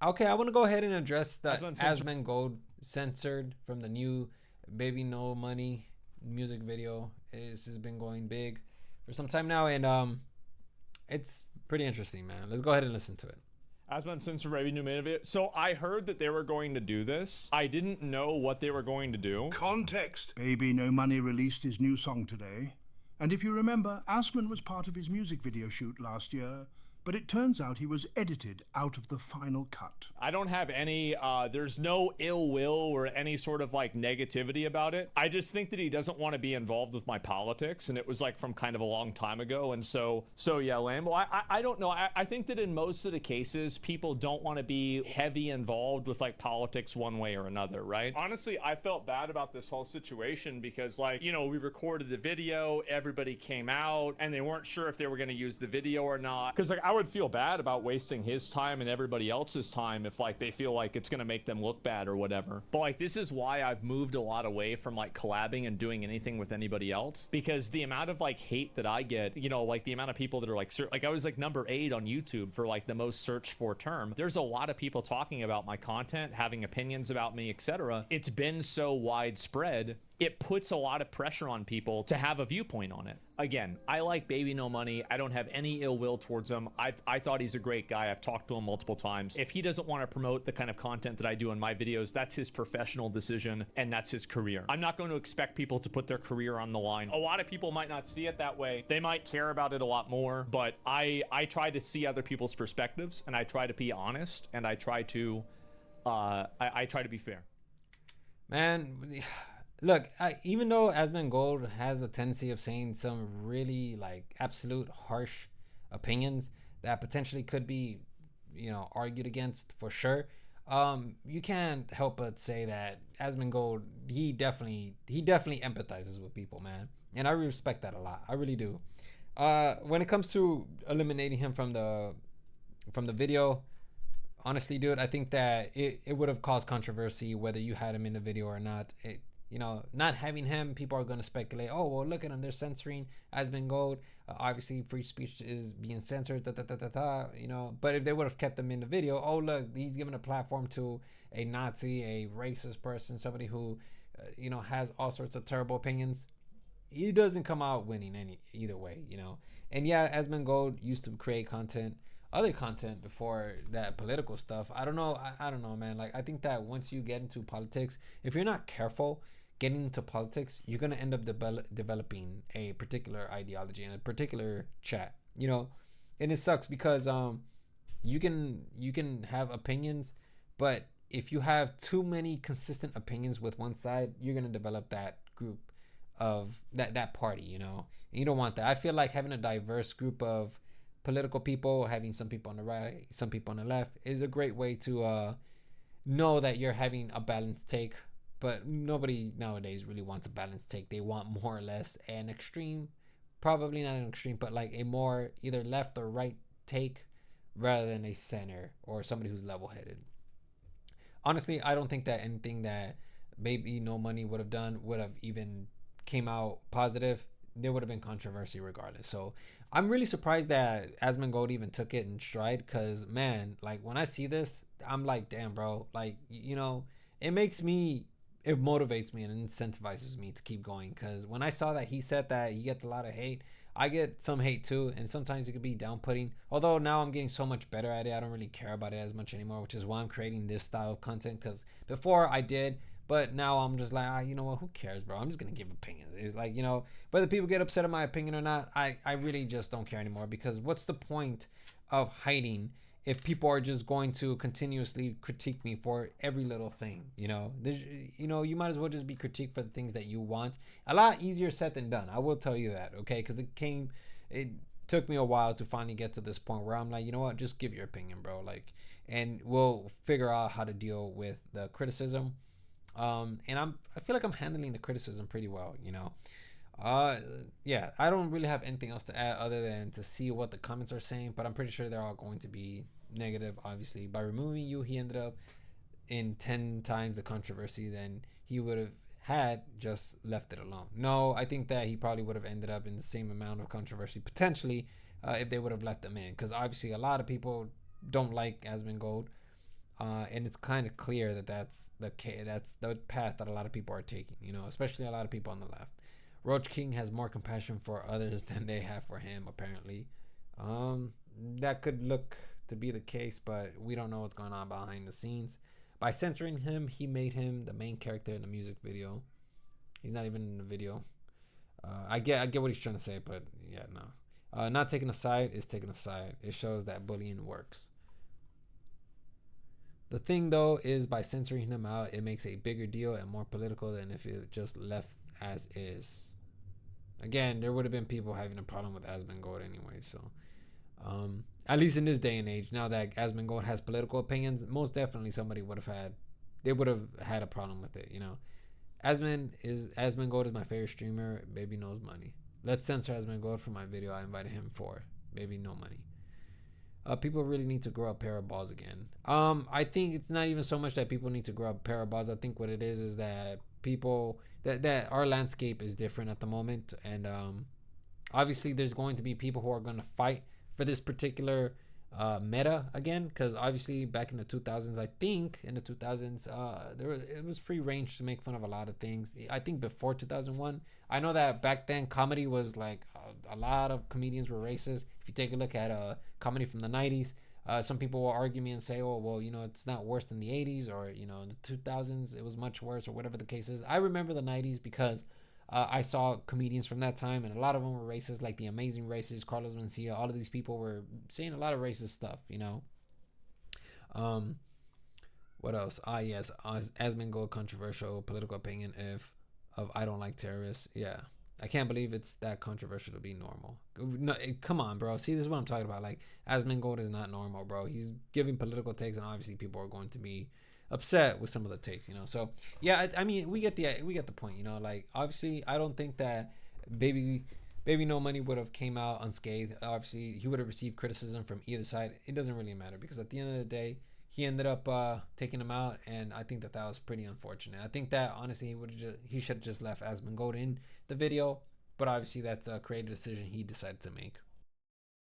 Okay, I want to go ahead and address the Asmongold censored. Asmongold censored from the new Baby No Money music video. This has been going big for some time now, and it's pretty interesting, man. Let's go ahead and listen to it. Asmongold censored revenue made it. So I heard that they were going to do this. I didn't know what they were going to do. Context. Baby No Money released his new song today. And if you remember, Asman was part of his music video shoot last year, but it turns out he was edited out of the final cut. I don't have any, there's no ill will or any sort of like negativity about it. I just think that he doesn't want to be involved with my politics, and it was like from kind of a long time ago. And so yeah, Lambo, I don't know. I think that in most of the cases, people don't want to be heavy involved with like politics one way or another, right? Honestly, I felt bad about this whole situation because, like, you know, we recorded the video, everybody came out, and they weren't sure if they were going to use the video or not. Because, like, I would feel bad about wasting his time and everybody else's time if like they feel like it's gonna make them look bad or whatever. But like, this is why I've moved a lot away from like collabing and doing anything with anybody else, because the amount of like hate that I get, you know, like the amount of people that are like I was like number 8 on YouTube for like the most searched for term. There's a lot of people talking about my content, having opinions about me, etc. It's been so widespread, it puts a lot of pressure on people to have a viewpoint on it. Again, I like Baby No Money. I don't have any ill will towards him. I thought he's a great guy. I've talked to him multiple times. If he doesn't want to promote the kind of content that I do in my videos, that's his professional decision and that's his career. I'm not going to expect people to put their career on the line. A lot of people might not see it that way. They might care about it a lot more, but I try to see other people's perspectives, and I try to be honest, and I try to I try to be fair. Man, look, even though Asmongold has a tendency of saying some really like absolute harsh opinions that potentially could be, you know, argued against for sure. You can't help but say that Asmongold, he definitely empathizes with people, man, and I respect that a lot. I really do. When it comes to eliminating him from the video, honestly, dude, I think that it would have caused controversy whether you had him in the video or not. Not having him, people are going to speculate, oh, well, look at him, they're censoring Asmongold. Obviously, free speech is being censored, But if they would have kept him in the video, oh, look, he's giving a platform to a Nazi, a racist person, somebody who, has all sorts of terrible opinions. He doesn't come out winning either way. And yeah, Asmongold used to create other content before that political stuff. I don't know. I don't know, man. Like, I think that once you get into politics, if you're not careful getting into politics, you're gonna end up developing a particular ideology and a particular chat. And it sucks because you can have opinions, but if you have too many consistent opinions with one side, you're gonna develop that group of that party. And you don't want that. I feel like having a diverse group of political people, having some people on the right, some people on the left, is a great way to know that you're having a balanced take. But nobody nowadays really wants a balanced take. They want more or less an extreme, probably not an extreme, but like a more either left or right take rather than a center or somebody who's level headed. Honestly, I don't think that anything that Baby No Money would have done would have even came out positive. There would have been controversy regardless. So I'm really surprised that Asmongold even took it in stride. Because man, like when I see this, I'm like, damn, bro. Like, it makes me, it motivates me and incentivizes me to keep going. Because when I saw that he said that he gets a lot of hate, I get some hate too, and sometimes it could be down putting. Although now I'm getting so much better at it, I don't really care about it as much anymore, which is why I'm creating this style of content. Because before I did, but now I'm just like, you know what? Who cares, bro? I'm just gonna give opinions. It's like, whether people get upset at my opinion or not, I really just don't care anymore. Because what's the point of hiding if people are just going to continuously critique me for every little thing? You might as well just be critiqued for the things that you want. A lot easier said than done. I will tell you that, okay? Because it took me a while to finally get to this point where I'm like, you know what? Just give your opinion, bro. Like, and we'll figure out how to deal with the criticism. And I feel like I'm handling the criticism pretty well. Uh, yeah, I don't really have anything else to add other than to see what the comments are saying, but I'm pretty sure they're all going to be negative. Obviously, by removing you, he ended up in 10 times the controversy than he would have had just left it alone. No, I think that he probably would have ended up in the same amount of controversy potentially if they would have left him in, because obviously a lot of people don't like Asmongold. And it's kind of clear that that's the path that a lot of people are taking, you know, especially a lot of people on the left. Roach King has more compassion for others than they have for him, apparently. That could look to be the case, but we don't know what's going on behind the scenes. By censoring him, he made him the main character in the music video. He's not even in the video. I get what he's trying to say, but yeah, no. Not taking a side is taking a side. It shows that bullying works. The thing, though, is by censoring him out, it makes a bigger deal and more political than if it just left as is. Again, there would have been people having a problem with Asmongold anyway, so at least in this day and age, now that Asmongold has political opinions, most definitely somebody would have had a problem with it, you know. Asmongold is my favorite streamer. Baby knows money. Let's censor Asmongold for my video I invited him for. Baby no money. People really need to grow a pair of balls again. I think it's not even so much that people need to grow a pair of balls. I think what it is that people that our landscape is different at the moment, and obviously there's going to be people who are going to fight for this particular meta again, because obviously back in the 2000s, I think in the 2000s it was free range to make fun of a lot of things. I think before 2001, I know that back then comedy was like a lot of comedians were racist. If you take a look at comedy from the 90s, some people will argue me and say, oh well, you know, it's not worse than the 80s, or you know, in the 2000s it was much worse, or whatever the case is. I remember the 90s because I saw comedians from that time, and a lot of them were racist, like the Amazing Races, Carlos Mencia. All of these people were saying a lot of racist stuff, you know. What else? Yes, Asmongold controversial political opinion of I don't like terrorists. Yeah, I can't believe it's that controversial to be normal. No, come on, bro. See, this is what I'm talking about. Like, Asmongold is not normal, bro. He's giving political takes, and obviously people are going to be upset with some of the takes, you know. So yeah, I mean, we get the point, you know. Like, obviously I don't think that baby no money would have came out unscathed. Obviously he would have received criticism from either side. It doesn't really matter, because at the end of the day he ended up taking him out, and I think that was pretty unfortunate. I think that honestly he should have just left Asmongold in the video, but obviously that's a creative decision he decided to make.